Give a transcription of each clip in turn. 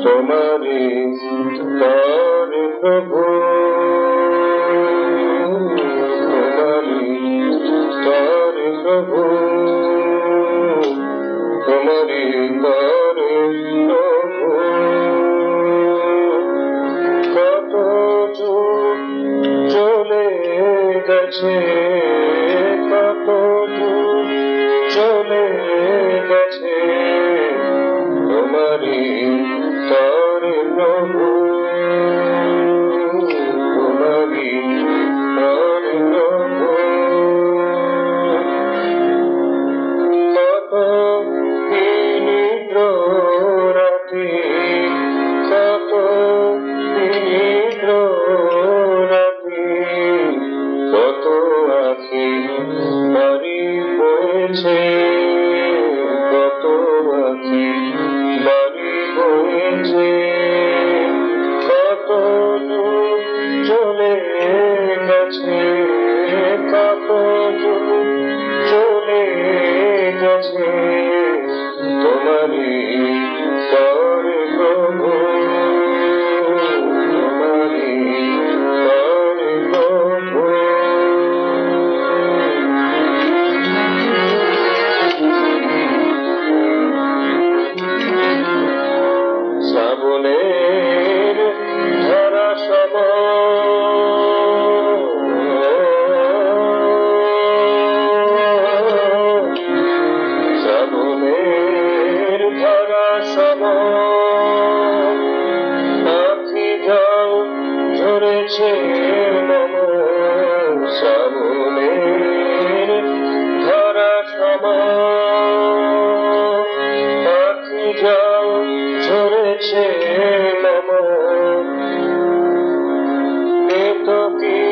তোমারি তরে প্রভু, তোমারি তরে প্রভু, তোমারি তরে প্রভু। কত যুগ চলে গেছে, কত যুগ চলে গেছে, তোমারি তরে প্রভু, তোমারি তরে প্রভু। কত নিদ্র রাতে, কত নিদ্র রাতে, কত আঁখি বাড়ি বয়েছে, কত আঁখি বাড়ি বয়েছে। কত যুগ চলে গেছে, কত যুগ চলে গেছে, তোমারি তরে প্রভু, তোমারি তরে প্রভু। শ্রাবণের ধারা শ্রাবণের ধারা আখি জল ঝরেছে মম, শ্রাবণের ধারা আখি জল ঝরেছে মম। কেতকী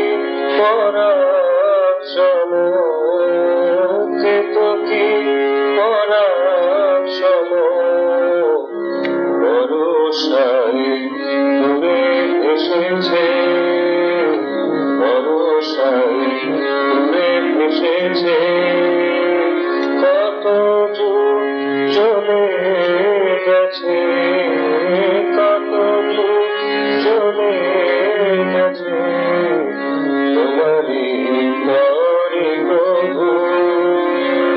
পরাশম, কেতকী পরাশম, বরষায় দূরে এসেছে, বরষায় দূরে এসেছে। কত যুগ চলে গেছে, কত যুগ চলে গেছে, তোমারি তরে প্রভু,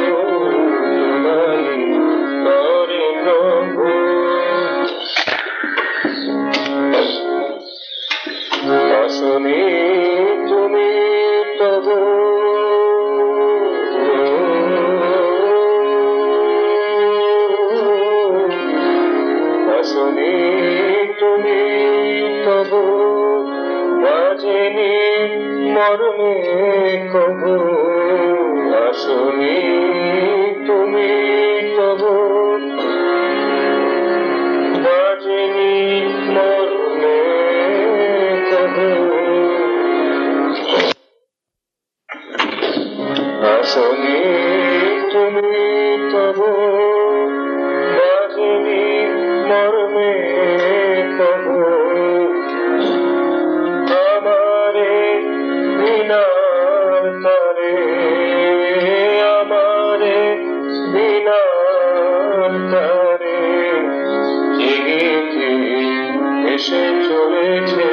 তোমারি তরে প্রভু। আসনি তুমি তবু, আসনি তুমি তবু, বাজেনি মরমে কবু, আসনি তুমি তবু, বাজেনি মরমে কবু। আসনি তুমি তবু, বাজেনি মরমে কবু। আমারে বিনার তারে, আমারে বিনার তারে, জেগে এসে চলেছে,